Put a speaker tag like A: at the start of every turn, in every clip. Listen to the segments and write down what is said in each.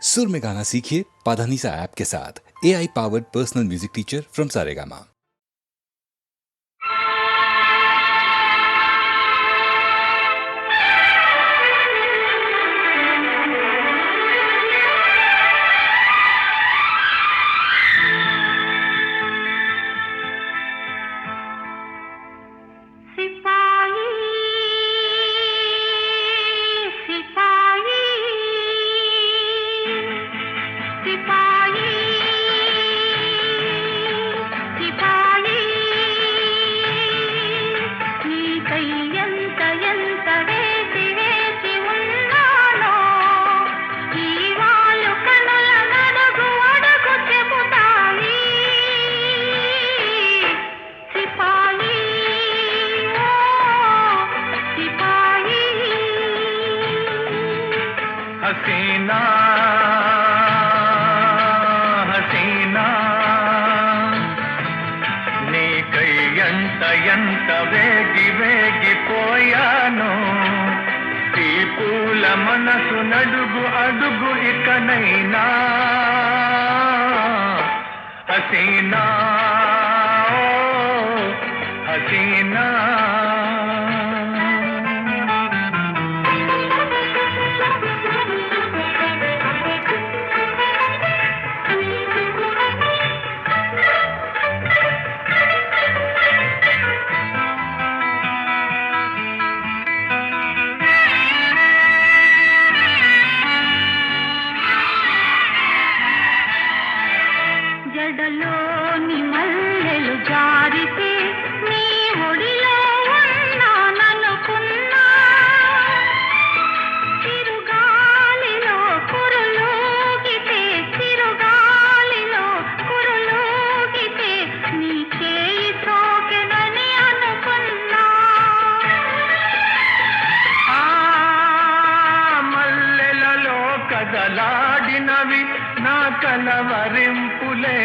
A: सुर में गाना सीखिए पाधानीसा ऐप के साथ। AI powered personal music teacher from Saregama.
B: हसीना हसीना నీకై ఎంత ఎంత వేగి వేగిపోయాను ఈ పూల మనసు నడుగు అడుగు ఇకనైనా హసీనా హసీనా
C: జడలోని మల్లెలు జారితే నీ ఒడిలో ఉన్నాననుకున్నా చిరుగాలిలో కురులూగితే చిరుగాలిలో కురులూగితే నీ చేయి సోకెనని అనుకున్నా
B: ఆ మల్లెలలో కదలాడినవి నా కలవరింపులే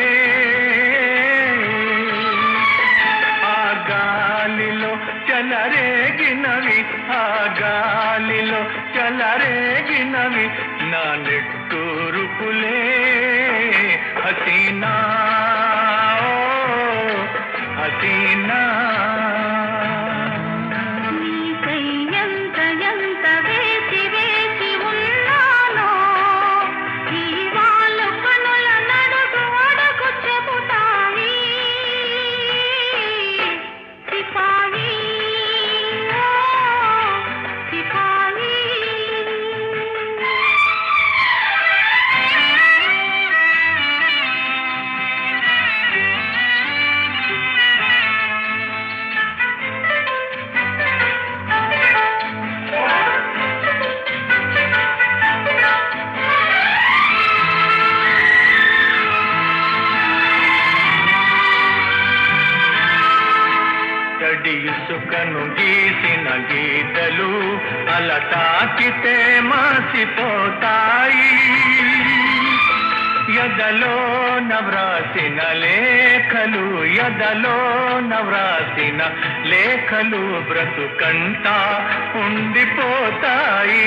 B: ఆ గాలిలో చలరేగినవి ఆ గాలిలో చలరేగినవి నా నెట్టూరుపులే హసీనా హసీనా
C: నీకై ఎంత ఎంత వేచి వేచి ఉన్నానో ఈ వాళ్ళు కనుల నడుగు అడుగు చెబుతాయి సిపాయి ఓ సిపాయి
B: తడి ఇసుకను గీసిన గీతలు అలా తాకితే మాసిపోతాయి ఎదలో నవ్రాసిన లేఖలు ఎదలో నవ్రాసిన లేఖలు బ్రతుకంతా ఉండిపోతాయి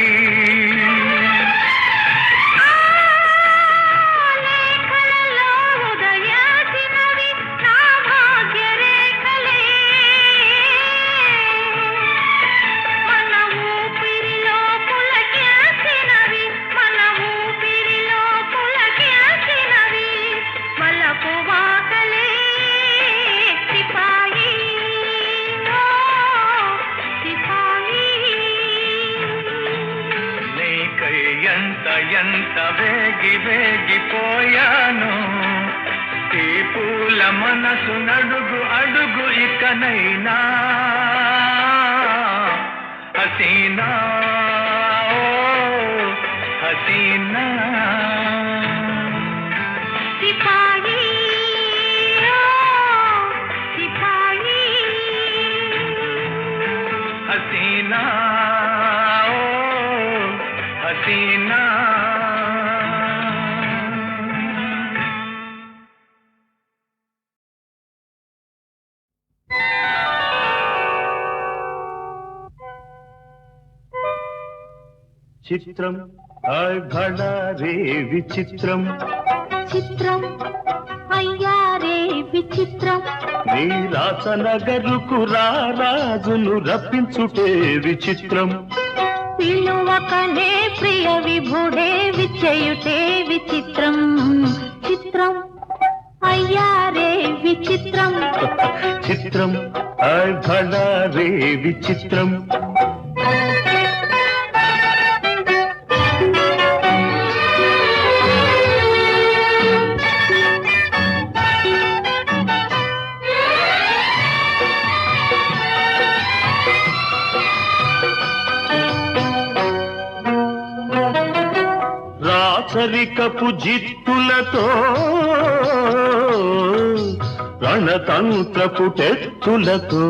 C: లేఖలలో ఉదయాచినవి నా భాగ్యరేఖలే మన ఊపిరిలో పులకించినవి మన ఊపిరిలో పులకించినవి వలపు వాకలే సిపాయి ఓ సిపాయి
B: నీకై ఎంత ఎంత వేగి వేగిపోయాను ఈ పూల మనసు నడుగు అడుగు ఇకనైనా హసీనా ఓ హసీనా
C: సిపాయి ఓ సిపాయి
B: హసీనా ఓ హసీనా
D: చిత్రం హాయ్ భళా రే విచిత్రం
C: చిత్రం అయ్యారే విచిత్రం
D: నీ రాసనగరుకు రాజును రప్పించుటే విచిత్రం
C: పిలువకనే ప్రియ విభుడే విచేయుటే విచిత్రం చిత్రం అయ్యారే విచిత్రం
D: చిత్రం హాయ్ భళా రే విచిత్రం రాచరికపు జిత్తులతో రణతంత్రపు టెత్తులతో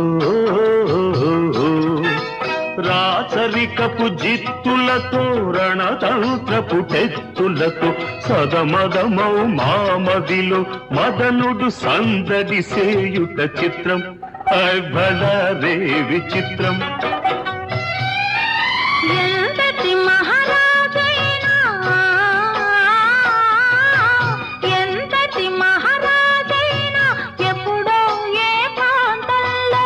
D: రాచరికపు జిత్తులతో రణతంత్రపు టెత్తులతో సదమదమౌ మామదిలో మదనుడు సందడి సేయుట చిత్రం హాయ్ భళా రే విచిత్రం
C: ఎంతటి మహారాజైనా ఎంతటి మహారాజైనా ఎప్పుడో ఏ ప్రాంతంలో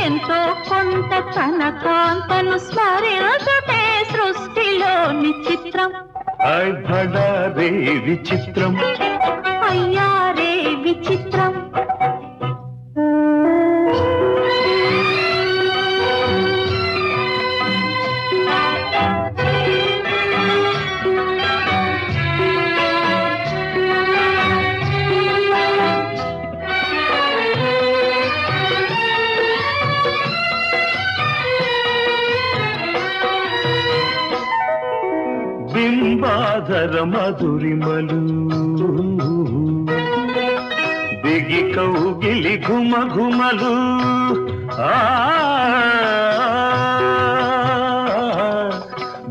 C: ఎంతో కొంత తన కాంతను స్మరించుటే సృష్టిలోని చిత్రం
D: హాయ్ భళా రే విచిత్రం
C: అయ్యారే విచిత్రం
D: బింబాధర మధురిమలు దిగి కౌగిలి ఘుమ ఘుమలు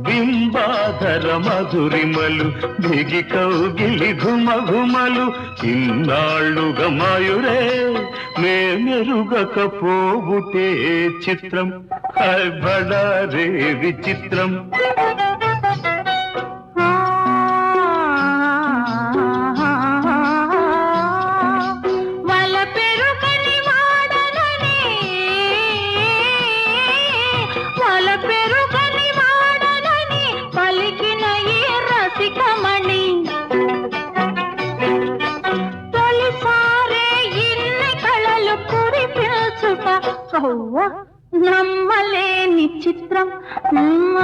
D: బింబాధర మధురిమలు దిగి కౌగిలి ఘుమ ఘుమలు ఇన్నాళ్ళుగా మాయురే మేమెరుగకపోబుటే చిత్రం హాయ్ భళా రే విచిత్రం
C: వల పెరుగని వాడనని వల పెరుగని వాడనని పలికిన ఈ రసికమణి తొలిసారే ఇన్ని కళలు కురిపించుట నమ్మలేని చిత్రం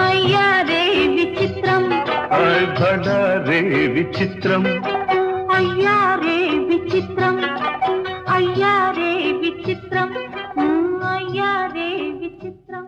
C: అయ్యారే విచిత్రం
D: హాయ్ భళా రే విచిత్రం
C: అయ్యారే విచిత్రం అయ్యారే విచిత్రం అయ్యారే విచిత్రం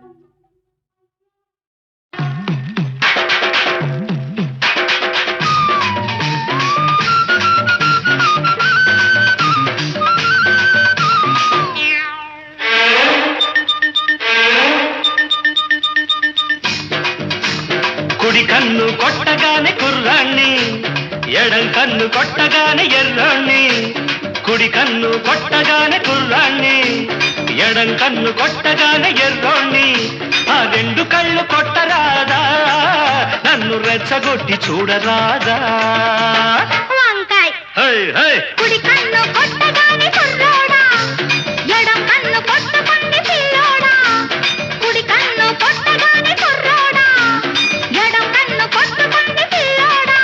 B: కుడి కన్ను కొట్టగానే కుర్రాణ్ణి ఎడం కన్ను కొట్టగానే ఎర్రాణ్ణి కుడి కన్ను కొట్టగానే కుర్రాణ్ణి ఎడం కన్ను కొట్టగానే ఎర్రోణ్ణి ఆ రెండు కళ్ళు కొట్టరాదా నన్ను రెచ్చగొట్టి చూడరాదా
C: వంకాయ
B: హై హై
C: కుడి కన్ను కొట్టగానే కుర్రోడా ఎడం కన్ను కొట్టకుంది పిల్లోడా కుడి కన్ను కొట్టగానే కుర్రోడా ఎడం కన్ను కొట్టకుంది పిల్లోడా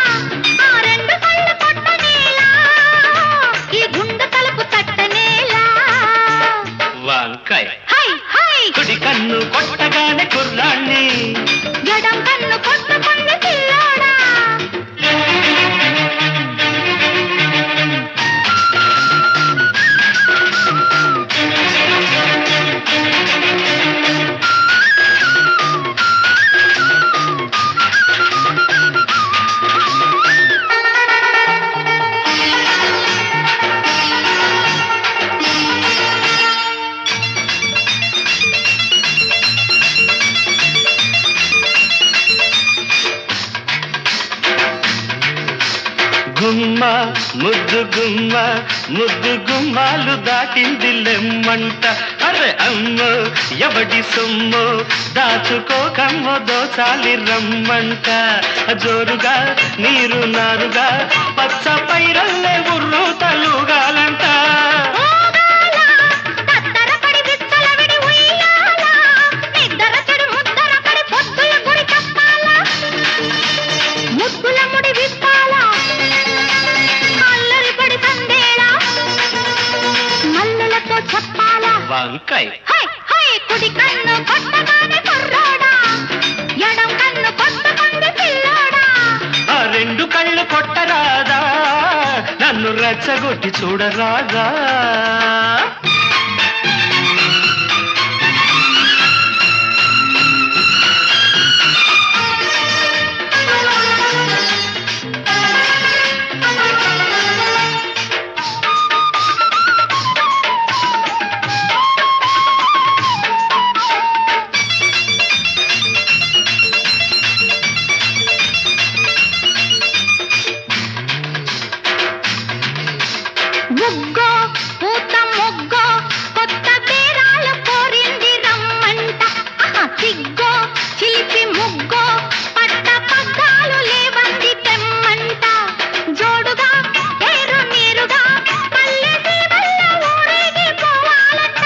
C: ఆ రెండు కళ్ళు కొట్టనేలా ఈ గుండె తలుపు తట్టనేలా
B: వంకాయ
C: హై హై
B: కుడి కన్ను కొట్టగానే కుర్రాణ్ణి
C: ఎడం కన్ను కొట్టకుంది పిల్లోడా
B: గుమ్మ ముద్దు గుమ్మ ముద్దు గుమ్మాలు దాటింది లెమ్మంట అరే అమ్మో ఎవడి సొమ్మో దాచుకోకమ్మో దోచాలి రమ్మంట జోరుగా నీరు నారుగా పచ్చ పైరల్లే ఉర్రు తలుగాలంట వంకాయ్
C: కుడి కన్ను కొట్టగానే కుర్రోడా ఎడం కన్ను కొట్టకుంది పిల్లోడా
B: ఆ రెండు కళ్ళు కొట్టరాదా నన్ను రెచ్చగొట్టి చూడరాదా
C: ముగ్గో పూత ముగ్గో కొత్త బేరాలు కోరింది రమ్మంట సిగ్గో చిలిపి ముగ్గో పట్ట పగ్గాలు లేవంది తెమ్మంట జోడుగా ఏరు నీరుగా పల్లె సీమల్ల ఊరేగి పోవాలంట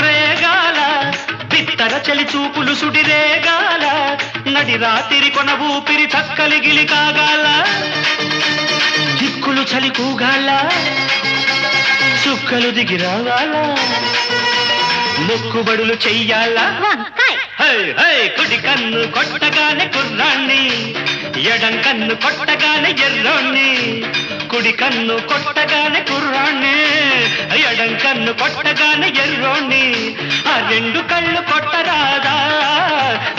B: రేగాల బిత్తర చలి చూపులు సుడి రేగాల నడి రాతిరి కొన ఊపిరి చక్కలి గిలి కాగాల దిక్కులు చలి కూగాల చుక్కలు దిగి రావాలా మొక్కుబడులు చెయ్యాలా
C: వంకాయ్
B: హై హై కుడి కన్ను కొట్టగానే కుర్రాణ్ణి ఎడం కన్ను కొట్టగానే ఎర్రోణ్ణి కుడి కన్ను కొట్టగానే కుర్రాణ్ణి ఎడం కన్ను కొట్టగానే ఎర్రోణ్ణి ఆ రెండు కళ్ళు కొట్టరాదా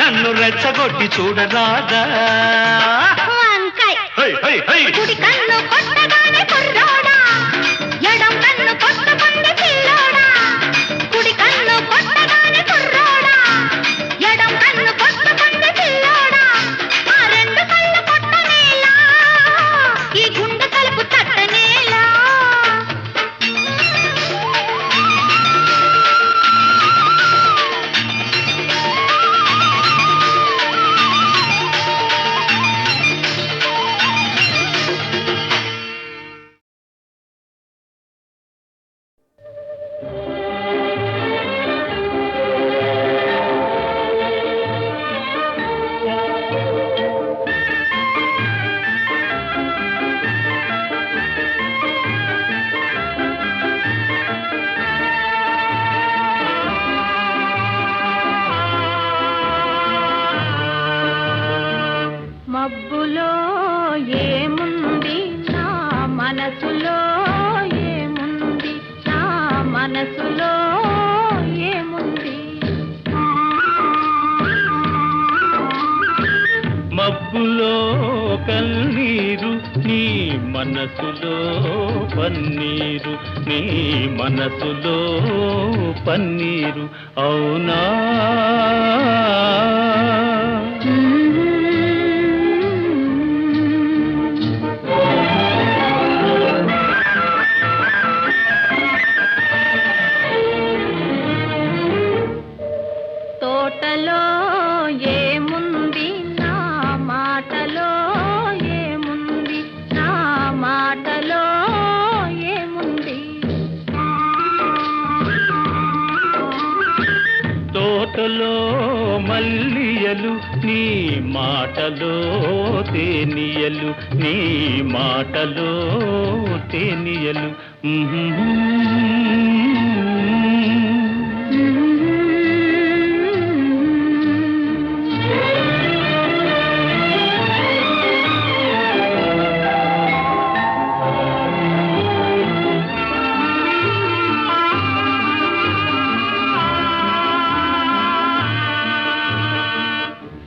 B: నన్ను రెచ్చగొట్టి చూడరాదా
C: వంకాయ్
B: హై హై హై
C: కుడి కన్ను కొట్టగానే కుర్రోడా ఎడం కన్ను కొట్టకుంది పిల్లోడా కుడి కన్ను కొట్టగానే కుర్రోడా ఎడం కన్ను కొట్టకుంది పిల్లోడా ఆ రెండు కళ్ళు కొట్టనేలా ఈ గుండె తలుపు తట్టనేలా మబ్బులో ఏముంది నా మనసులో ఏముంది నా మనసులో ఏముంది
D: మబ్బులో కన్నీరు నీ మనసులో పన్నీరు నీ మనసులో పన్నీరు అవునా
C: తోటలో ఏముంది నా మాటలో ఏముంది నా మాటలో ఏముంది
D: తోటలో మల్లియలు నీ మాటలో తేనియలు నీ మాటలో తేనియలు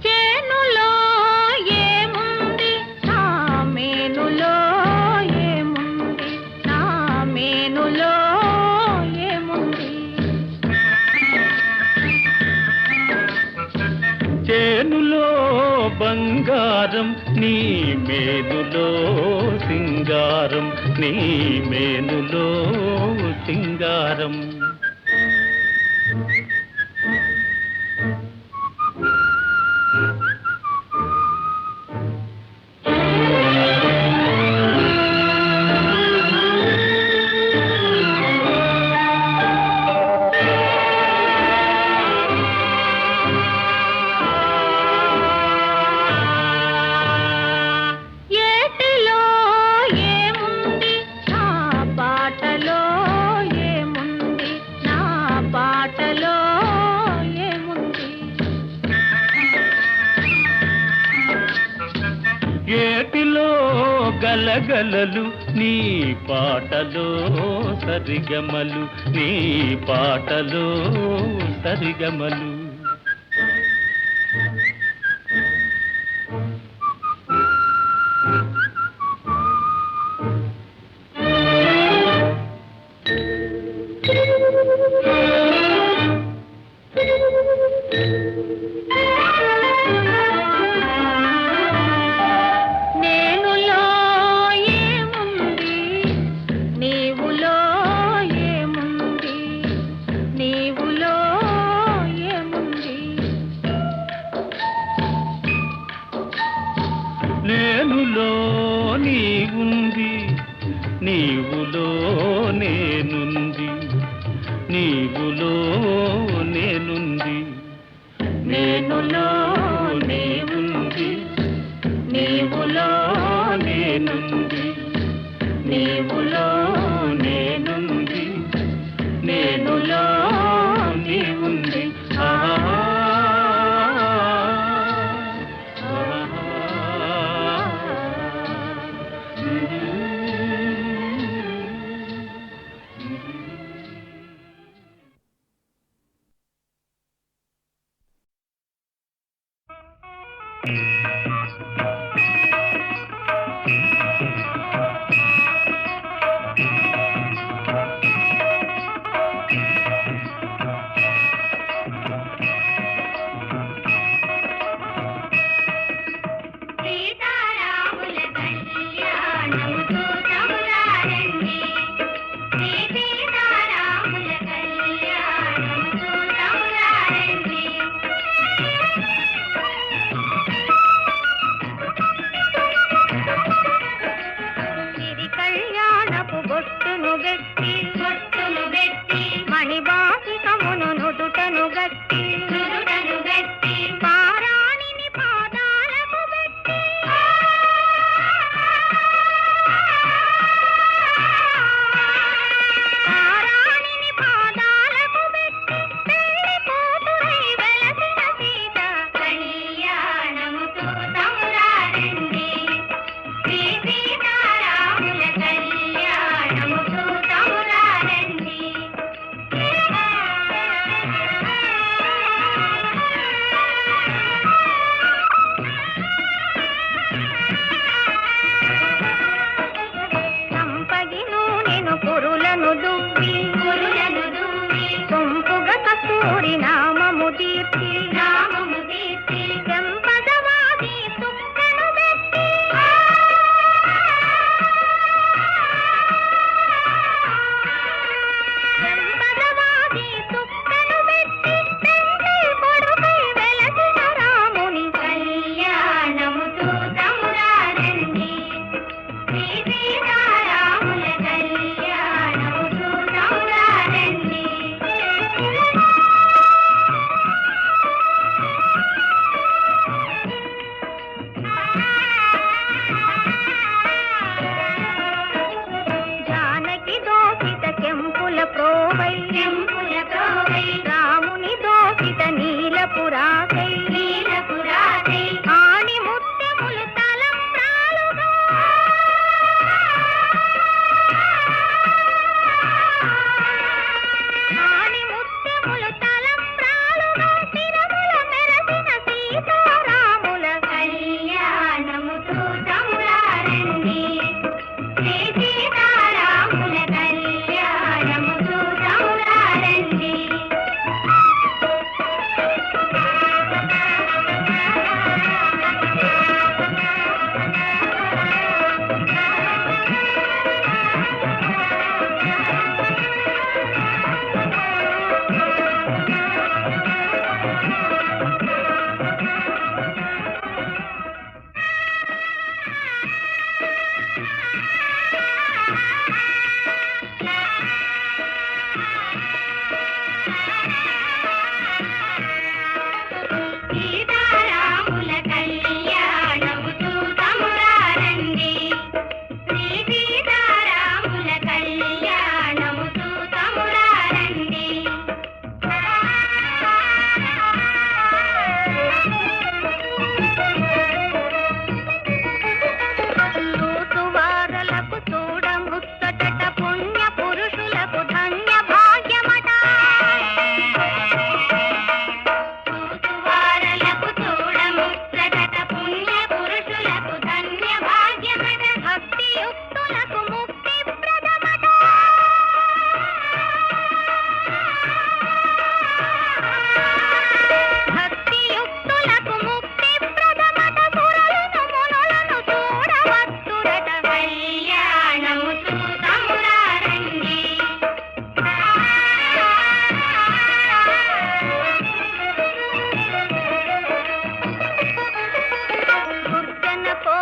C: చేనులో ఏముంది నా మేనులో ఏముంది నా మేనులో ఏముంది
D: చేనులో బంగారం నీ మేనులో సింగారం నీ మేనులో సింగారం ఏటిలో గలగలలు నీ పాటలో సరిగమలు, నీ పాటలో సరిగమలు.
C: నేనులో ఏముంది, నీవులో ఏముంది, నీవులో ఏముంది.
D: నేనులో నీవుంది, నీవులో నేనుంది, నీవులో నేనుంది. నేనులో నీవుంది, నీవులో నేనుంది, నీవులో నేనుంది, నేనులో నీవుంది.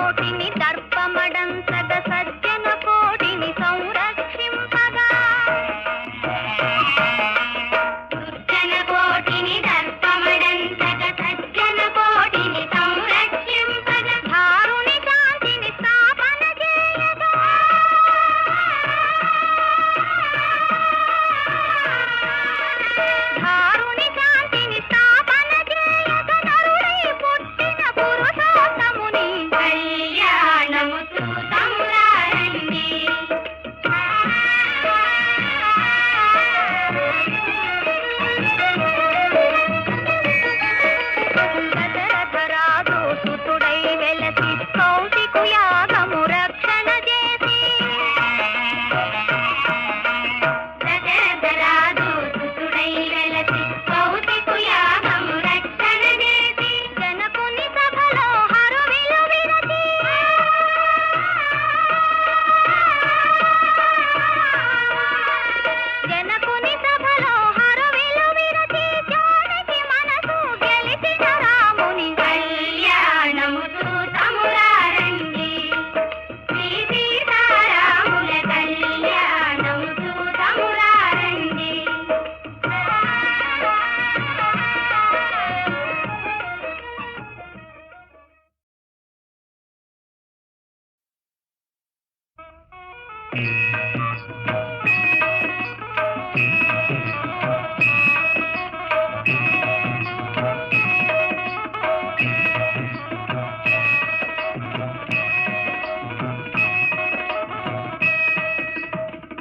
C: కోటిని దర్పమడంతగ సజ్జన కోటిని సంరక్షింపగా సజ్జన కోటిని దర్పమడంతగ సజ్జన కోటిని సంరక్షింపగా ధారుని శాంతిని స్థాపన చేయగా ధారుని శాంతిని స్థాపన చేయగ నరుడై పుట్టిన పురుషోత్తముని కళ్యాణము చూతమురారండి. దశరథరాజు సుతుడై వెలసి కౌశికు యాగము రక్షణ చేసి దశరథరాజు సుతుడై వెలసి కౌశికు యాగము రక్షణ చేసి జనకుని సభలో హరువిలు విరచి జనకుని సభలో హరువిలు విరచి జానకి మనసు గెలిచిన రాముని కళ్యాణము చూతమురారండి. శ్రీ సీతారాముల కళ్యాణము చూతమురారండి.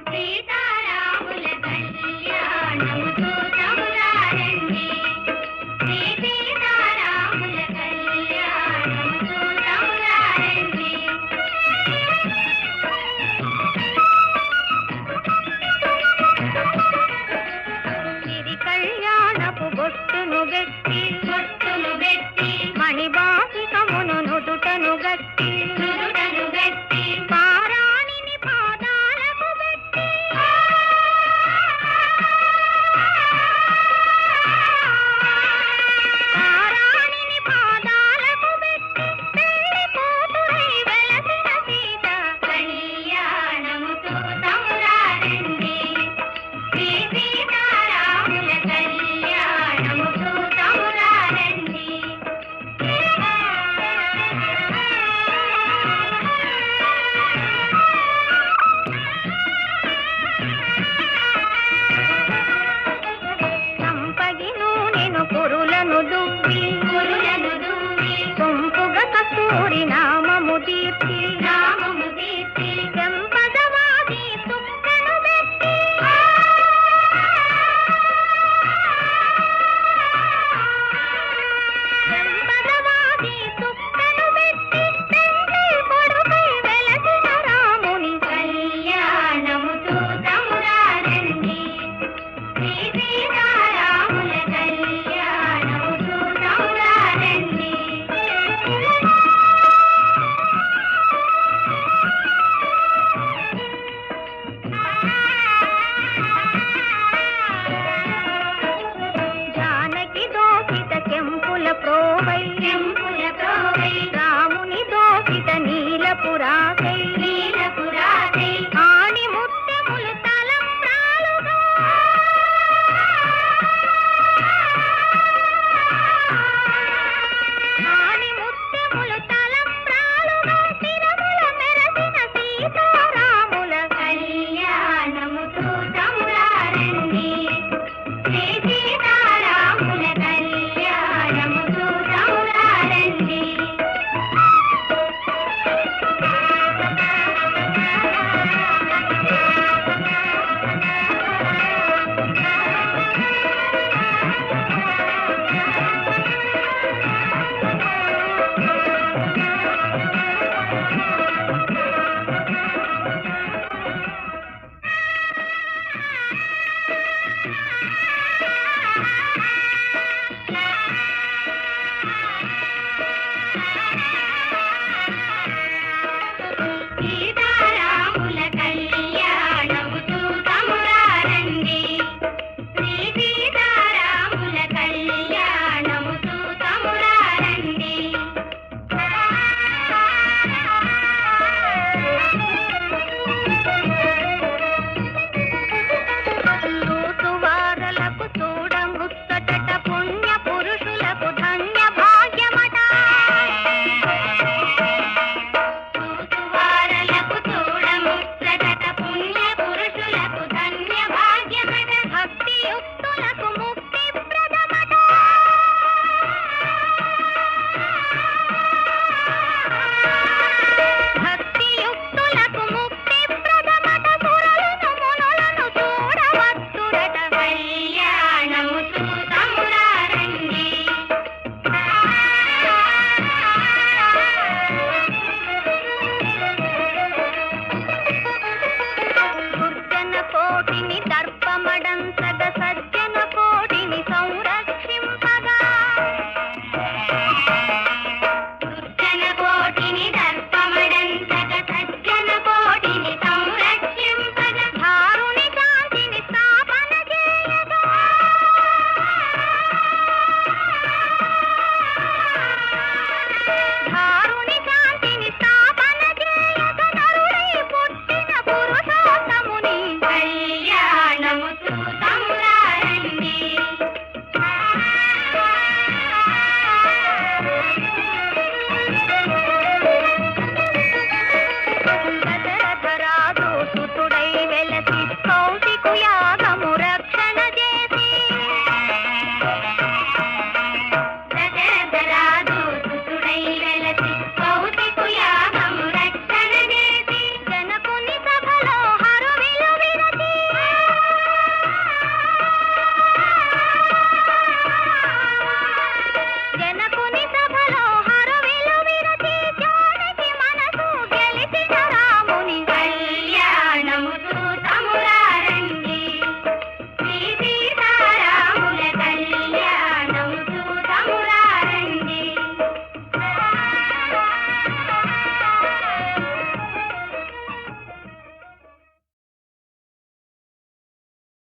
C: సీతారాముల కళ్యాణము చూతమురారండి. శ్రీ సీతారాముల కళ్యాణము చూతమురారండి. సిరి కళ్యాణపు బొట్టును గట్టి మణిబాసికమును నుదుటను గట్టి పారాణిని పాదాలకు పెట్టి పారాణిని పాదాలకు పెట్టి పెళ్లి కూతురై వెలసిన సీత కళ్యాణము చూతమురారండి. శ్రీ సీతారాముల కళ్యాణము చూతమురారండి. సంపగి నూనెను కురులను దువ్వి సొంపుగ కస్తూరి నామము తీర్చి చెంపదవాది తుక్కను పెట్టి చెంపదవాది తుక్కను పెట్టి తండ్రి కొడుకై వెలసిన రాముని కళ్యాణము చూతమురారండి. శ్రీ సీతారాముల కళ్యాణము చూతమురారండి. జానకి దోషిత కెంపుల ప్రోవై రాముని దోషిత నీలపురాసై